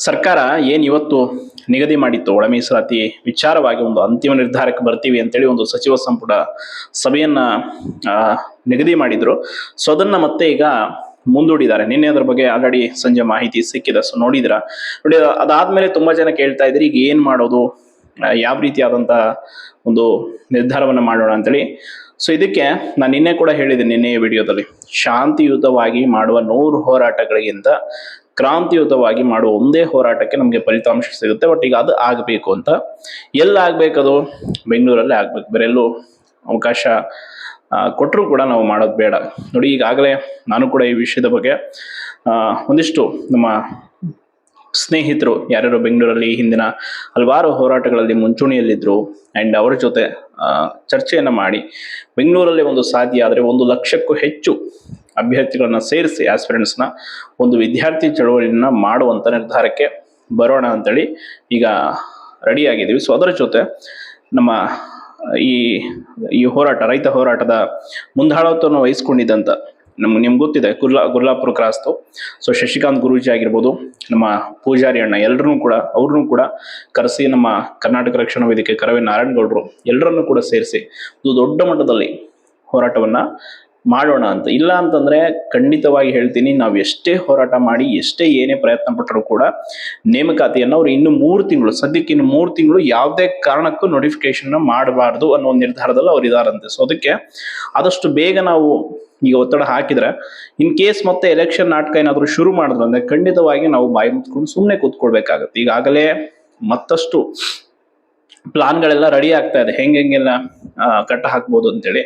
ಸರ್ಕಾರ ಏನು ಇವತ್ತು ನಿಗದಿ ಮಾಡಿತ್ತು ಒಳ ಮೀಸಲಾತಿ ವಿಚಾರವಾಗಿ ಒಂದು ಅಂತಿಮ ನಿರ್ಧಾರಕ್ಕೆ ಬರ್ತೀವಿ ಅಂತೇಳಿ ಒಂದು ಸಚಿವ ಸಂಪುಟ ಸಭೆಯನ್ನ ಆ, ನಿಗದಿ ಮಾಡಿದ್ರು. ಸೊ ಅದನ್ನ ಮತ್ತೆ ಈಗ ಮುಂದೂಡಿದ್ದಾರೆ. ನಿನ್ನೆ ಅದ್ರ ಬಗ್ಗೆ ಆಲ್ರೆಡಿ ಸಂಜೆ ಮಾಹಿತಿ ಸಿಕ್ಕಿದೆ. ಸೊ ನೋಡಿದ್ರ ನೋಡಿ, ಅದಾದ್ಮೇಲೆ ತುಂಬಾ ಜನ ಕೇಳ್ತಾ ಇದ್ರಿ ಈಗ ಏನ್ ಮಾಡೋದು, ಯಾವ ರೀತಿಯಾದಂತ ಒಂದು ನಿರ್ಧಾರವನ್ನ ಮಾಡೋಣ ಅಂತೇಳಿ. ಸೊ ಇದಕ್ಕೆ ನಾನು ನಿನ್ನೆ ಕೂಡ ಹೇಳಿದೆ, ನಿನ್ನೆ ವಿಡಿಯೋದಲ್ಲಿ, ಶಾಂತಿಯುತವಾಗಿ ಮಾಡುವ 100 ಹೋರಾಟಗಳಿಗಿಂತ ಕ್ರಾಂತಿಯುತವಾಗಿ ಮಾಡುವ ಒಂದೇ ಹೋರಾಟಕ್ಕೆ ನಮಗೆ ಫಲಿತಾಂಶ ಸಿಗುತ್ತೆ. ಬಟ್ ಈಗ ಅದು ಆಗಬೇಕು ಅಂತ, ಎಲ್ಲ ಆಗ್ಬೇಕದು ಬೆಂಗಳೂರಲ್ಲೇ ಆಗ್ಬೇಕು, ಬೇರೆಲ್ಲೂ ಅವಕಾಶ ಕೊಟ್ಟರು ಕೂಡ ನಾವು ಮಾಡೋದು ಬೇಡ. ನೋಡಿ, ಈಗಾಗಲೇ ನಾನು ಕೂಡ ಈ ವಿಷಯದ ಬಗ್ಗೆ ಒಂದಿಷ್ಟು ನಮ್ಮ ಸ್ನೇಹಿತರು ಯಾರ್ಯಾರು ಬೆಂಗಳೂರಲ್ಲಿ ಹಿಂದಿನ ಹಲವಾರು ಹೋರಾಟಗಳಲ್ಲಿ ಮುಂಚೂಣಿಯಲ್ಲಿದ್ದರು ಆ್ಯಂಡ್ ಅವರ ಜೊತೆ ಚರ್ಚೆಯನ್ನು ಮಾಡಿ ಬೆಂಗಳೂರಲ್ಲಿ ಒಂದು ಸಾಧ್ಯ ಆದರೆ 1 ಲಕ್ಷಕ್ಕೂ ಹೆಚ್ಚು ಅಭ್ಯರ್ಥಿಗಳನ್ನ ಸೇರಿಸಿ ಆಸ್ಪಿರೆಂಟ್ಸ್ನ ಒಂದು ವಿದ್ಯಾರ್ಥಿ ಚಳವಳಿಯನ್ನ ಮಾಡುವಂಥ ನಿರ್ಧಾರಕ್ಕೆ ಬರೋಣ ಅಂತೇಳಿ ಈಗ ರೆಡಿ ಆಗಿದ್ದೀವಿ. ಸೊ ಅದರ ಜೊತೆ ನಮ್ಮ ಈ ಹೋರಾಟ, ರೈತ ಹೋರಾಟದ ಮುಂದಾಳತ್ವವನ್ನು ವಹಿಸ್ಕೊಂಡಿದ್ದಂಥ ನಿಮ್ಗೆ ಗೊತ್ತಿದೆ, ಗುರ್ಲಾಪುರ ಕ್ರಾಸ್ತು. ಸೊ ಶಶಿಕಾಂತ್ ಗುರೂಜಿ ಆಗಿರ್ಬೋದು, ನಮ್ಮ ಪೂಜಾರಿ ಅಣ್ಣ, ಅವ್ರನ್ನೂ ಕೂಡ ಕರೆಸಿ, ನಮ್ಮ ಕರ್ನಾಟಕ ರಕ್ಷಣಾ ವೇದಿಕೆ ಕರವೇ ನಾರಾಯಣಗೌಡರು ಎಲ್ಲರನ್ನೂ ಕೂಡ ಸೇರಿಸಿ ಒಂದು ದೊಡ್ಡ ಮಟ್ಟದಲ್ಲಿ ಹೋರಾಟವನ್ನ ಮಾಡೋಣ ಅಂತ. ಇಲ್ಲ ಅಂತಂದ್ರೆ ಖಂಡಿತವಾಗಿ ಹೇಳ್ತೀನಿ, ನಾವು ಎಷ್ಟೇ ಹೋರಾಟ ಮಾಡಿ ಎಷ್ಟೇ ಏನೇ ಪ್ರಯತ್ನ ಪಟ್ಟರೂ ಕೂಡ ನೇಮಕಾತಿಯನ್ನು ಅವ್ರು ಇನ್ನು 3 ತಿಂಗಳು, ಸದ್ಯಕ್ಕೆ ಇನ್ನು 3 ತಿಂಗಳು ಯಾವುದೇ ಕಾರಣಕ್ಕೂ ನೋಟಿಫಿಕೇಶನ್ ಮಾಡಬಾರ್ದು ಅನ್ನೋ ಒಂದು ನಿರ್ಧಾರದಲ್ಲಿ ಅವ್ರು ಇದಾರಂತೆ. ಸೊ ಅದಕ್ಕೆ ಆದಷ್ಟು ಬೇಗ ನಾವು ಈಗ ಒತ್ತಡ ಹಾಕಿದ್ರೆ, ಇನ್ ಕೇಸ್ ಮತ್ತೆ ಎಲೆಕ್ಷನ್ ನಾಟಕ ಏನಾದ್ರು ಶುರು ಮಾಡಿದ್ರು ಅಂದ್ರೆ ಖಂಡಿತವಾಗಿ ನಾವು ಬಾಯಿ ಮುಚ್ಕೊಂಡು ಸುಮ್ಮನೆ ಕೂತ್ಕೊಳ್ಬೇಕಾಗತ್ತೆ. ಈಗಾಗಲೇ ಮತ್ತಷ್ಟು ಪ್ಲಾನ್ಗಳೆಲ್ಲ ರೆಡಿ ಆಗ್ತಾ ಇದೆ, ಹೆಂಗೆಲ್ಲ ಕಟ್ಟ ಹಾಕ್ಬೋದು ಅಂತೇಳಿ.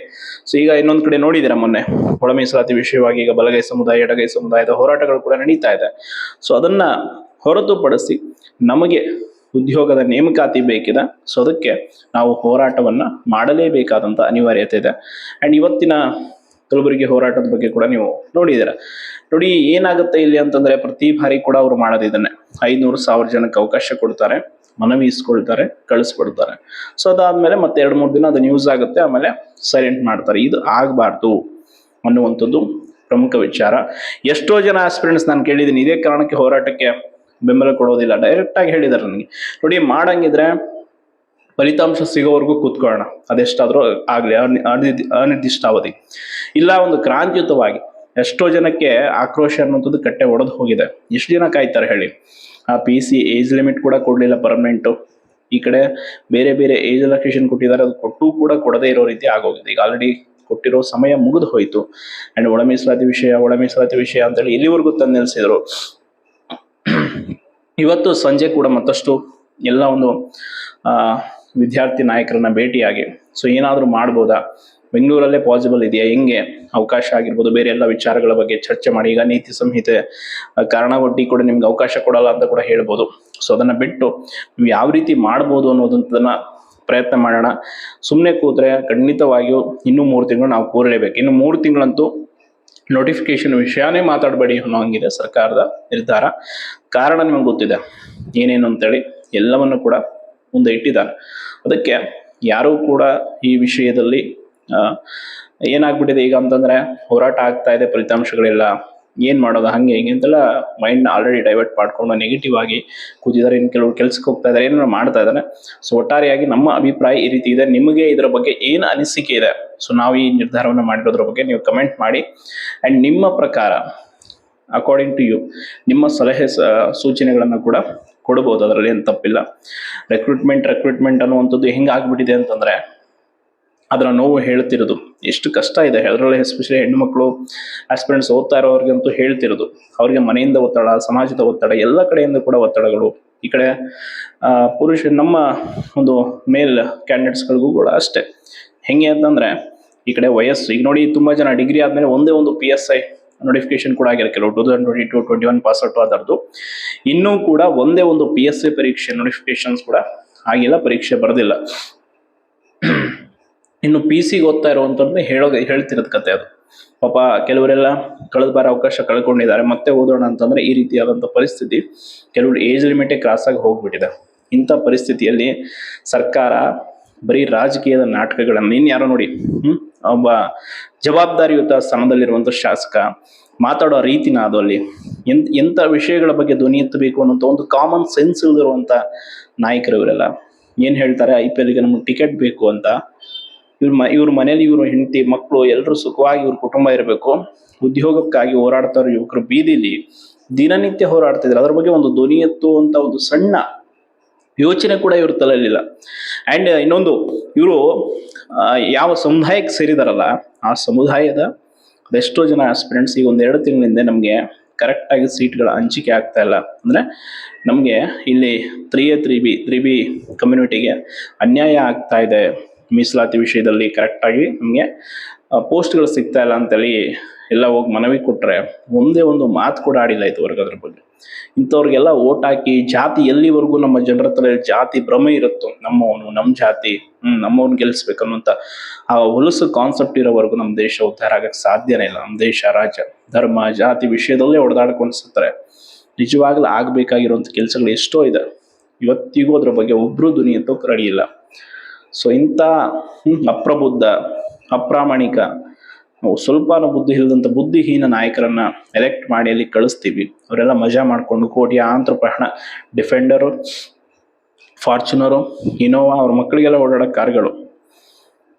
ಸೊ ಈಗ ಇನ್ನೊಂದು ಕಡೆ ನೋಡಿದಿರ, ಮೊನ್ನೆ ಒಳ ಮೀಸಲಾತಿ ವಿಷಯವಾಗಿ ಈಗ ಬಲಗೈ ಸಮುದಾಯ, ಎಡಗೈ ಸಮುದಾಯದ ಹೋರಾಟಗಳು ಕೂಡ ನಡೀತಾ ಇದೆ. ಸೊ ಅದನ್ನ ಹೊರತುಪಡಿಸಿ ನಮಗೆ ಉದ್ಯೋಗದ ನೇಮಕಾತಿ ಬೇಕಿದೆ. ಸೊ ಅದಕ್ಕೆ ನಾವು ಹೋರಾಟವನ್ನ ಮಾಡಲೇಬೇಕಾದಂತ ಅನಿವಾರ್ಯತೆ ಇದೆ. ಅಂಡ್ ಇವತ್ತಿನ ಕಲಬುರಗಿ ಹೋರಾಟದ ಬಗ್ಗೆ ಕೂಡ ನೀವು ನೋಡಿದ್ದೀರ. ನೋಡಿ, ಏನಾಗುತ್ತೆ ಇಲ್ಲಿ ಅಂತಂದ್ರೆ, ಪ್ರತಿ ಬಾರಿ ಕೂಡ ಅವ್ರು ಮಾಡೋದಿದ್ದಾನೆ, 500,000 ಜನಕ್ಕೆ ಅವಕಾಶ ಕೊಡ್ತಾರೆ, ಮನವಿ ಇಸ್ಕೊಳ್ತಾರೆ, ಕಳಿಸ್ಬಿಡ್ತಾರೆ. ಸೊ ಅದಾದ್ಮೇಲೆ ಮತ್ತೆ 2-3 ದಿನ ಅದು ನ್ಯೂಸ್ ಆಗುತ್ತೆ, ಆಮೇಲೆ ಸೈಲೆಂಟ್ ಮಾಡ್ತಾರೆ. ಇದು ಆಗಬಾರ್ದು ಅನ್ನುವಂಥದ್ದು ಪ್ರಮುಖ ವಿಚಾರ. ಎಷ್ಟೋ ಜನ ಆಸ್ಪಿರೆಂಟ್ಸ್ ನಾನು ಕೇಳಿದ್ದೀನಿ, ಇದೇ ಕಾರಣಕ್ಕೆ ಹೋರಾಟಕ್ಕೆ ಬೆಂಬಲ ಕೊಡೋದಿಲ್ಲ. ಡೈರೆಕ್ಟ್ ಆಗಿ ಹೇಳಿದ್ದಾರೆ ನನಗೆ, ನೋಡಿ ಮಾಡಂಗಿದ್ರೆ ಫಲಿತಾಂಶ ಸಿಗೋವರೆಗೂ ಕೂತ್ಕೊಳ್ಳೋಣ, ಅದೆಷ್ಟಾದ್ರೂ ಆಗ್ಲಿ, ಅನಿರ್ದಿಷ್ಟ ಅವಧಿ, ಇಲ್ಲ ಒಂದು ಕ್ರಾಂತಿಯುತವಾಗಿ. ಎಷ್ಟೋ ಜನಕ್ಕೆ ಆಕ್ರೋಶ ಅನ್ನುವಂಥದ್ದು ಕಟ್ಟೆ ಒಡೆದು ಹೋಗಿದೆ. ಎಷ್ಟು ಜನ ಕಾಯ್ತಾರೆ ಹೇಳಿ? ಆ PC ಏಜ್ ಲಿಮಿಟ್ ಕೂಡ ಕೊಡಲಿಲ್ಲ ಪರ್ಮನೆಂಟು. ಈ ಕಡೆ ಬೇರೆ ಬೇರೆ ಏಜ್ ರಿಲ್ಯಾಕ್ಸೇಷನ್ ಕೊಟ್ಟಿದ್ದಾರೆ, ಅದು ಕೊಟ್ಟು ಕೂಡ ಕೊಡದೇ ಇರೋ ರೀತಿ ಆಗೋಗಿದೆ. ಈಗ ಆಲ್ರೆಡಿ ಕೊಟ್ಟಿರೋ ಸಮಯ ಮುಗಿದು ಹೋಯಿತು. ಆ್ಯಂಡ್ ಒಳ ಮೀಸಲಾತಿ ವಿಷಯ ಅಂತೇಳಿ ಇಲ್ಲಿವರೆಗೂ ತಂದು ನಿಲ್ಲಿಸಿದ್ರು. ಇವತ್ತು ಸಂಜೆ ಕೂಡ ಮತ್ತಷ್ಟು ಎಲ್ಲ ಒಂದು ವಿದ್ಯಾರ್ಥಿ ನಾಯಕರನ್ನ ಭೇಟಿಯಾಗಿ, ಸೊ ಏನಾದರೂ ಮಾಡ್ಬೋದಾ, ಬೆಂಗಳೂರಲ್ಲೇ ಪಾಸಿಬಲ್ ಇದೆಯಾ, ಹೆಂಗೆ ಅವಕಾಶ ಆಗಿರ್ಬೋದು, ಬೇರೆ ಎಲ್ಲ ವಿಚಾರಗಳ ಬಗ್ಗೆ ಚರ್ಚೆ ಮಾಡಿ. ಈಗ ನೀತಿ ಸಂಹಿತೆ ಕಾರಣ ಒಡ್ಡಿ ಕೂಡ ನಿಮ್ಗೆ ಅವಕಾಶ ಕೊಡಲ್ಲ ಅಂತ ಕೂಡ ಹೇಳ್ಬೋದು. ಸೊ ಅದನ್ನ ಬಿಟ್ಟು ನೀವು ಯಾವ ರೀತಿ ಮಾಡ್ಬೋದು ಅನ್ನೋದಂತದನ್ನ ಪ್ರಯತ್ನ ಮಾಡೋಣ. ಸುಮ್ಮನೆ ಕೂತ್ರೆ ಖಂಡಿತವಾಗಿಯೂ ಇನ್ನೂ 3 ತಿಂಗಳು ನಾವು ಕೂರಲೇಬೇಕು. ಇನ್ನು 3 ತಿಂಗಳಂತೂ ನೋಟಿಫಿಕೇಶನ್ ವಿಷಯನೇ ಮಾತಾಡಬೇಡಿ ಅನ್ನೋ ಹಂಗಿದೆ ಸರ್ಕಾರದ ನಿರ್ಧಾರ. ಕಾರಣ ನಿಮಗೆ ಗೊತ್ತಿದೆ ಏನೇನು ಅಂತೇಳಿ, ಎಲ್ಲವನ್ನು ಕೂಡ ಮುಂದೆ ಇಟ್ಟಿದ್ದಾರೆ. ಅದಕ್ಕೆ ಯಾರೂ ಕೂಡ ಈ ವಿಷಯದಲ್ಲಿ ಏನಾಗ್ಬಿಟ್ಟಿದೆ ಈಗ ಅಂತಂದ್ರೆ, ಹೋರಾಟ ಆಗ್ತಾ ಇದೆ, ಫಲಿತಾಂಶಗಳಿಲ್ಲ, ಏನ್ ಮಾಡೋದು, ಹಂಗೆ ಹಿಂಗೆ ಅಂತೆಲ್ಲ ಮೈಂಡ್ ಆಲ್ರೆಡಿ ಡೈವರ್ಟ್ ಮಾಡ್ಕೊಂಡು ನೆಗೆಟಿವ್ ಆಗಿ ಕೂತಿದ್ದಾರೆ. ಇನ್ನು ಕೆಲವರು ಕೆಲ್ಸಕ್ಕೆ ಹೋಗ್ತಾ ಇದ್ದಾರೆ, ಏನಾದ್ರು ಮಾಡ್ತಾ ಇದ್ದಾರೆ. ಸೊ ಒಟ್ಟಾರೆಯಾಗಿ ನಮ್ಮ ಅಭಿಪ್ರಾಯ ಈ ರೀತಿ ಇದೆ. ನಿಮಗೆ ಇದರ ಬಗ್ಗೆ ಏನು ಅನಿಸಿಕೆ ಇದೆ? ಸೊ ನಾವು ಈ ನಿರ್ಧಾರವನ್ನು ಮಾಡಿರೋದ್ರ ಬಗ್ಗೆ ನೀವು ಕಮೆಂಟ್ ಮಾಡಿ. ಅಂಡ್ ನಿಮ್ಮ ಪ್ರಕಾರ, ಅಕಾರ್ಡಿಂಗ್ ಟು ಯು, ನಿಮ್ಮ ಸಲಹೆ ಸೂಚನೆಗಳನ್ನು ಕೂಡ ಕೊಡ್ಬೋದು, ಅದರಲ್ಲಿ ಏನು ತಪ್ಪಿಲ್ಲ. ರೆಕ್ರೂಟ್ಮೆಂಟ್ ಅನ್ನುವಂಥದ್ದು ಹೆಂಗಾಗ್ಬಿಟ್ಟಿದೆ ಅಂತಂದ್ರೆ, ಅದರ ನೋವು ಹೇಳ್ತಿರೋದು, ಎಷ್ಟು ಕಷ್ಟ ಇದೆ. ಅದರಲ್ಲಿ ಎಸ್ಪೆಷಲಿ ಹೆಣ್ಣು ಮಕ್ಕಳು ಆಸ್ಪಿರೆಂಟ್ಸ್ ಓದ್ತಾ ಇರೋರಿಗಂತೂ ಹೇಳ್ತಿರೋದು. ಅವ್ರಿಗೆ ಮನೆಯಿಂದ ಒತ್ತಡ, ಸಮಾಜದ ಒತ್ತಡ, ಎಲ್ಲ ಕಡೆಯಿಂದ ಕೂಡ ಒತ್ತಡಗಳು. ಈ ಕಡೆ ನಮ್ಮ ಒಂದು ಮೇಲ್ ಕ್ಯಾಂಡಿಡೇಟ್ಸ್ಗಳಿಗೂ ಕೂಡ ಅಷ್ಟೇ. ಹೆಂಗೆ ಅಂತಂದ್ರೆ, ಈ ಕಡೆ ವಯಸ್ಸು, ಈಗ ನೋಡಿ ತುಂಬಾ ಜನ ಡಿಗ್ರಿ ಆದ್ಮೇಲೆ ಒಂದೇ ಒಂದು PSI ನೋಟಿಫಿಕೇಶನ್ ಕೂಡ ಆಗಿರೋ, ಕೆಲವು 2022-21 ಪಾಸ್ ಔಟ್ ಆದರ್ದು ಇನ್ನೂ ಕೂಡ ಒಂದೇ ಒಂದು PSI ಪರೀಕ್ಷೆ ನೋಟಿಫಿಕೇಶನ್ಸ್ ಕೂಡ ಆಗಿಲ್ಲ, ಪರೀಕ್ಷೆ ಬರೆದಿಲ್ಲ. ಇನ್ನು PC ಓದ್ತಾ ಇರುವಂಥದ್ದು ಹೇಳ್ತಿರೋದು ಕತೆ ಅದು. ಪಾಪ ಕೆಲವರೆಲ್ಲ ಕಳೆದ ಬಾರ ಅವಕಾಶ ಕಳ್ಕೊಂಡಿದ್ದಾರೆ, ಮತ್ತೆ ಓದೋಣ ಅಂತಂದ್ರೆ ಈ ರೀತಿಯಾದಂಥ ಪರಿಸ್ಥಿತಿ. ಕೆಲವರು ಏಜ್ ಲಿಮಿಟೇ ಕ್ರಾಸ್ ಆಗಿ ಹೋಗ್ಬಿಟ್ಟಿದೆ. ಇಂಥ ಪರಿಸ್ಥಿತಿಯಲ್ಲಿ ಸರ್ಕಾರ ಬರೀ ರಾಜಕೀಯದ ನಾಟಕಗಳನ್ನು, ಇನ್ಯಾರೋ ನೋಡಿ, ಒಬ್ಬ ಜವಾಬ್ದಾರಿಯುತ ಸ್ಥಾನದಲ್ಲಿರುವಂಥ ಶಾಸಕ ಮಾತಾಡೋ ರೀತಿನ ಅದು ಅಲ್ಲಿ ಎಂಥ ವಿಷಯಗಳ ಬಗ್ಗೆ ಧ್ವನಿ ಎತ್ತಬೇಕು ಅನ್ನೋಂಥ ಒಂದು ಕಾಮನ್ ಸೆನ್ಸ್ ಇಲ್ದಿರುವಂಥ ನಾಯಕರು ಇವರೆಲ್ಲ. ಏನು ಹೇಳ್ತಾರೆ, IPLಗೆ ನಮಗೆ ಟಿಕೆಟ್ ಬೇಕು ಅಂತ, ಇವ್ರ ಮನೇಲಿ ಇವ್ರ ಹೆಂಡತಿ ಮಕ್ಕಳು ಎಲ್ಲರೂ ಸುಖವಾಗಿ ಇವ್ರ ಕುಟುಂಬ ಇರಬೇಕು, ಉದ್ಯೋಗಕ್ಕಾಗಿ ಹೋರಾಡ್ತಾರೆ ಯುವಕರು ಬೀದಿಲಿ ದಿನನಿತ್ಯ ಹೋರಾಡ್ತಿದ್ರು, ಅದ್ರ ಬಗ್ಗೆ ಒಂದು ಧ್ವನಿ ಎತ್ತುವಂತ ಒಂದು ಸಣ್ಣ ಯೋಚನೆ ಕೂಡ ಇವ್ರ ತಲೆಯಲ್ಲಿಲ್ಲ. ಆ್ಯಂಡ್ ಇನ್ನೊಂದು, ಇವರು ಯಾವ ಸಮುದಾಯಕ್ಕೆ ಸೇರಿದಾರಲ್ಲ ಆ ಸಮುದಾಯದ ಅದೆಷ್ಟೋ ಜನ ಆಸ್ಪಿರೆಂಟ್ಸ್ ಈಗ 1-2 ತಿಂಗಳಿಂದ ನಮಗೆ ಕರೆಕ್ಟಾಗಿ ಸೀಟ್ಗಳ ಹಂಚಿಕೆ ಆಗ್ತಾ ಇಲ್ಲ. ಅಂದರೆ ನಮಗೆ ಇಲ್ಲಿ 3A 3B ಕಮ್ಯುನಿಟಿಗೆ ಅನ್ಯಾಯ ಆಗ್ತಾ ಇದೆ, ಮೀಸಲಾತಿ ವಿಷಯದಲ್ಲಿ ಕರೆಕ್ಟಾಗಿ ನಮಗೆ ಪೋಸ್ಟ್ಗಳು ಸಿಗ್ತಾ ಇಲ್ಲ ಅಂತೇಳಿ ಎಲ್ಲ ಹೋಗಿ ಮನವಿ ಕೊಟ್ಟರೆ ಒಂದೇ ಒಂದು ಮಾತು ಕೂಡ ಆಡಿಲ್ಲ ಇದುವರೆಗೂ ಅದ್ರ ಬಗ್ಗೆ. ಇಂಥವ್ರಿಗೆಲ್ಲ ಓಟ್ ಹಾಕಿ ಜಾತಿ ಎಲ್ಲಿವರೆಗೂ ನಮ್ಮ ಜನರ ತಲೆಯಲ್ಲಿ ಜಾತಿ ಭ್ರಮೆ ಇರುತ್ತೋ, ನಮ್ಮವನು ನಮ್ಮ ಜಾತಿ ನಮ್ಮವನು ಗೆಲ್ಲಿಸ್ಬೇಕನ್ನುವಂಥ ಆ ಹೊಲಸು ಕಾನ್ಸೆಪ್ಟ್ ಇರೋವರೆಗೂ ನಮ್ಮ ದೇಶ ಉದ್ಧಾರ ಆಗಕ್ಕೆ ಸಾಧ್ಯನೇ ಇಲ್ಲ. ನಮ್ಮ ದೇಶ, ರಾಜ್ಯ, ಧರ್ಮ, ಜಾತಿ ವಿಷಯದಲ್ಲೇ ಹೊಡೆದಾಡ್ಕೊಂಡು ಸುತ್ತಾರೆ. ನಿಜವಾಗ್ಲೂ ಆಗಬೇಕಾಗಿರುವಂಥ ಕೆಲಸಗಳು ಎಷ್ಟೋ ಇದೆ, ಇವತ್ತಿಗೂ ಅದ್ರ ಬಗ್ಗೆ ಒಬ್ಬರು ಧ್ವನಿ ಎತ್ತೋಕೆ ರೆಡಿ ಇಲ್ಲ. ಸೊ ಇಂಥ ಅಪ್ರಬುದ್ಧ, ಅಪ್ರಾಮಾಣಿಕ, ನಾವು ಸ್ವಲ್ಪನೂ ಬುದ್ಧಿ ಇಲ್ಲದಂಥ ಬುದ್ಧಿಹೀನ ನಾಯಕರನ್ನ ಎಲೆಕ್ಟ್ ಮಾಡಿ ಅಲ್ಲಿ ಕಳಿಸ್ತೀವಿ. ಅವರೆಲ್ಲ ಮಜಾ ಮಾಡಿಕೊಂಡು ಕೋಟ್ಯಾಂತರ ರೂಪಾಯಿ ಹಣ, ಡಿಫೆಂಡರು, ಫಾರ್ಚುನರು, ಇನೋವಾ, ಅವ್ರ ಮಕ್ಕಳಿಗೆಲ್ಲ ಓಡಾಡೋ ಕಾರ್ಗಳು,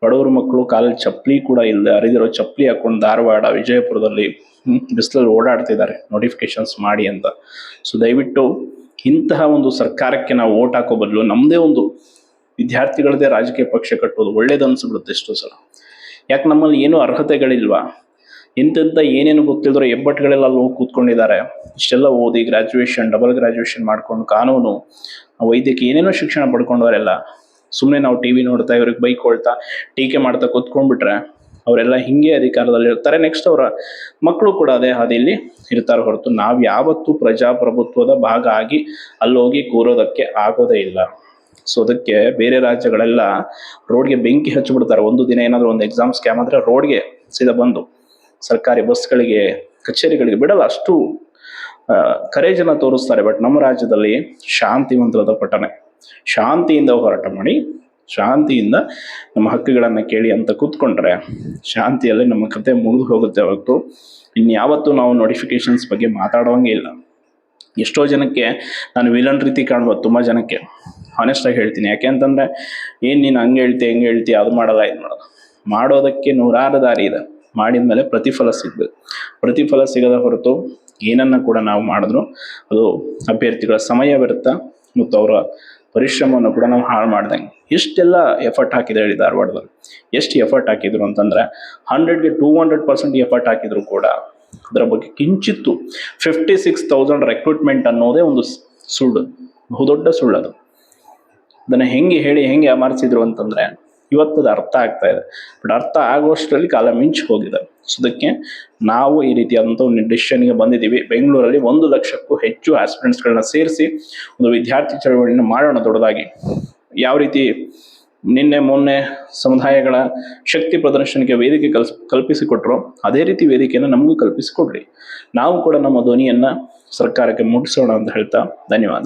ಬಡವ್ರ ಮಕ್ಕಳು ಕಾಲಲ್ಲಿ ಚಪ್ಪಲಿ ಕೂಡ ಇಲ್ಲದೆ ಹರಿದಿರೋ ಚಪ್ಪಲಿ ಹಾಕೊಂಡು ಧಾರವಾಡ, ವಿಜಯಪುರದಲ್ಲಿ ಬಿಸಿಲಲ್ಲಿ ಓಡಾಡ್ತಿದ್ದಾರೆ ನೋಟಿಫಿಕೇಶನ್ಸ್ ಮಾಡಿ ಅಂತ. ಸೊ ದಯವಿಟ್ಟು ಇಂತಹ ಒಂದು ಸರ್ಕಾರಕ್ಕೆ ನಾವು ಓಟ್ ಹಾಕೋ ಬದಲು ನಮ್ಮದೇ ಒಂದು ವಿದ್ಯಾರ್ಥಿಗಳದೇ ರಾಜಕೀಯ ಪಕ್ಷ ಕಟ್ಟೋದು ಒಳ್ಳೇದು ಅನ್ಸ್ಬಿಡುತ್ತೆ ಎಷ್ಟೋ ಸಲ. ಯಾಕೆ ನಮ್ಮಲ್ಲಿ ಏನೂ ಅರ್ಹತೆಗಳಿಲ್ವಾ? ಎಂತೆಂಥ ಏನೇನು ಗೊತ್ತಿಲ್ಲದ್ರೆ ಹೆಬ್ಬಟ್ಟುಗಳೆಲ್ಲ ಅಲ್ಲಿ ಹೋಗಿ ಕೂತ್ಕೊಂಡಿದ್ದಾರೆ. ಇಷ್ಟೆಲ್ಲ ಓದಿ ಗ್ರ್ಯಾಜುಯೇಷನ್, ಡಬಲ್ ಗ್ರ್ಯಾಜುಯೇಷನ್ ಮಾಡ್ಕೊಂಡು ಕಾನೂನು, ವೈದ್ಯಕೀಯ ಏನೇನೋ ಶಿಕ್ಷಣ ಪಡ್ಕೊಂಡವರೆಲ್ಲ ಸುಮ್ಮನೆ ನಾವು TV ನೋಡ್ತಾ ಇವ್ರಿಗೆ ಬೈಕೊಳ್ತಾ ಟೀಕೆ ಮಾಡ್ತಾ ಕೂತ್ಕೊಂಡ್ಬಿಟ್ರೆ ಅವರೆಲ್ಲ ಹಿಂಗೆ ಅಧಿಕಾರದಲ್ಲಿ ಇರ್ತಾರೆ. ನೆಕ್ಸ್ಟ್ ಅವರ ಮಕ್ಕಳು ಕೂಡ ಅದೇ ಹಾದಿಯಲ್ಲಿ ಇರ್ತಾರೆ ಹೊರತು ನಾವು ಯಾವತ್ತೂ ಪ್ರಜಾಪ್ರಭುತ್ವದ ಭಾಗ ಆಗಿ ಅಲ್ಲೋಗಿ ಕೂರೋದಕ್ಕೆ ಆಗೋದೇ ಇಲ್ಲ. ಸೊ ಅದಕ್ಕೆ ಬೇರೆ ರಾಜ್ಯಗಳೆಲ್ಲ ರೋಡ್ಗೆ ಬೆಂಕಿ ಹಚ್ಚಿಬಿಡ್ತಾರೆ. ಒಂದು ದಿನ ಏನಾದರೂ ಒಂದು ಎಕ್ಸಾಮ್ ಸ್ಕ್ಯಾಮ್ ಆದರೆ ರೋಡ್ಗೆ ಸೀದಾ ಬಂದು ಸರ್ಕಾರಿ ಬಸ್ಗಳಿಗೆ, ಕಚೇರಿಗಳಿಗೆ ಬಿಡಲ್ಲ, ಅಷ್ಟು ಕರೇಜನ್ನು ತೋರಿಸ್ತಾರೆ. ಬಟ್ ನಮ್ಮ ರಾಜ್ಯದಲ್ಲಿ ಶಾಂತಿ ಮಂತ್ರದ ಪಠನೆ, ಶಾಂತಿಯಿಂದ ಹೋರಾಟ ಮಾಡಿ ಶಾಂತಿಯಿಂದ ನಮ್ಮ ಹಕ್ಕುಗಳನ್ನು ಕೇಳಿ ಅಂತ ಕೂತ್ಕೊಂಡ್ರೆ ಶಾಂತಿಯಲ್ಲಿ ನಮ್ಮ ಕತೆ ಮುಗಿದು ಹೋಗುತ್ತೆ ಹೊರತು ಇನ್ಯಾವತ್ತೂ ನಾವು ನೋಟಿಫಿಕೇಶನ್ಸ್ ಬಗ್ಗೆ ಮಾತಾಡೋಂಗೆ ಇಲ್ಲ. ಎಷ್ಟೋ ಜನಕ್ಕೆ ನಾನು ವಿಲನ್ ರೀತಿ ಕಾಣ್ಬೋದು, ತುಂಬ ಜನಕ್ಕೆ ಹಾನೆಸ್ಟಾಗಿ ಹೇಳ್ತೀನಿ. ಯಾಕೆ ಅಂತಂದರೆ ಏನು ನೀನು ಹಂಗೆ ಹೇಳ್ತೀಯ ಹೆಂಗೆ ಹೇಳ್ತೀಯ, ಅದು ಮಾಡಲ್ಲ ಇದು ಮಾಡೋದು, ಮಾಡೋದಕ್ಕೆ ನೂರಾರು ದಾರಿ ಇದೆ. ಮಾಡಿದ ಮೇಲೆ ಪ್ರತಿಫಲ ಸಿಗಬೇಕು. ಪ್ರತಿಫಲ ಸಿಗದ ಹೊರತು ಏನನ್ನ ಕೂಡ ನಾವು ಮಾಡಿದ್ರು ಅದು ಅಭ್ಯರ್ಥಿಗಳ ಸಮಯ ವ್ಯರ್ಥ ಮತ್ತು ಅವರ ಪರಿಶ್ರಮವನ್ನು ಕೂಡ ನಾವು ಹಾಳು ಮಾಡ್ದಂಗೆ. ಎಷ್ಟೆಲ್ಲ ಎಫರ್ಟ್ ಹಾಕಿದೆ ಹೇಳಿ ಧಾರವಾಡದಲ್ಲಿ, ಎಷ್ಟು ಎಫರ್ಟ್ ಹಾಕಿದ್ರು ಅಂತಂದರೆ 100ಗೆ 200% ಎಫರ್ಟ್ ಹಾಕಿದ್ರು ಕೂಡ ಅದರ ಬಗ್ಗೆ ಕಿಂಚಿತ್ತು 56,000 ರೆಕ್ರೂಟ್ಮೆಂಟ್ ಅನ್ನೋದೇ ಒಂದು ಸುಳ್ಳು, ಬಹುದೊಡ್ಡ ಸುಳ್ಳದು. ಅದನ್ನು ಹೆಂಗೆ ಅಮರ್ಸಿದ್ರು ಅಂತಂದರೆ ಇವತ್ತದು ಅರ್ಥ ಆಗ್ತಾ ಇದೆ. ಬಟ್ ಅರ್ಥ ಆಗುವಷ್ಟರಲ್ಲಿ ಕಾಲ ಮಿಂಚು ಹೋಗಿದೆ. ಸೊ ಅದಕ್ಕೆ ನಾವು ಈ ರೀತಿಯಾದಂಥ ಒಂದು ಡಿಸಿಷನ್ಗೆ ಬಂದಿದ್ದೀವಿ. ಬೆಂಗಳೂರಲ್ಲಿ 1 ಲಕ್ಷಕ್ಕೂ ಹೆಚ್ಚು ಆಸ್ಪಿರೆಂಟ್ಸ್ಗಳನ್ನ ಸೇರಿಸಿ ಒಂದು ವಿದ್ಯಾರ್ಥಿ ಚಳವಳಿಯನ್ನು ಮಾಡೋಣ ದೊಡ್ಡದಾಗಿ. ಯಾವ ರೀತಿ ನಿನ್ನೆ ಮೊನ್ನೆ ಸಮುದಾಯಗಳ ಶಕ್ತಿ ಪ್ರದರ್ಶನಕ್ಕೆ ವೇದಿಕೆ ಕಲ್ಪಿಸಿಕೊಟ್ರು, ಅದೇ ರೀತಿ ವೇದಿಕೆಯನ್ನು ನಮಗೂ ಕಲ್ಪಿಸಿಕೊಡ್ಲಿ. ನಾವು ಕೂಡ ನಮ್ಮ ಧ್ವನಿಯನ್ನು ಸರ್ಕಾರಕ್ಕೆ ಮುಟ್ಟಿಸೋಣ ಅಂತ ಹೇಳ್ತಾ ಧನ್ಯವಾದ.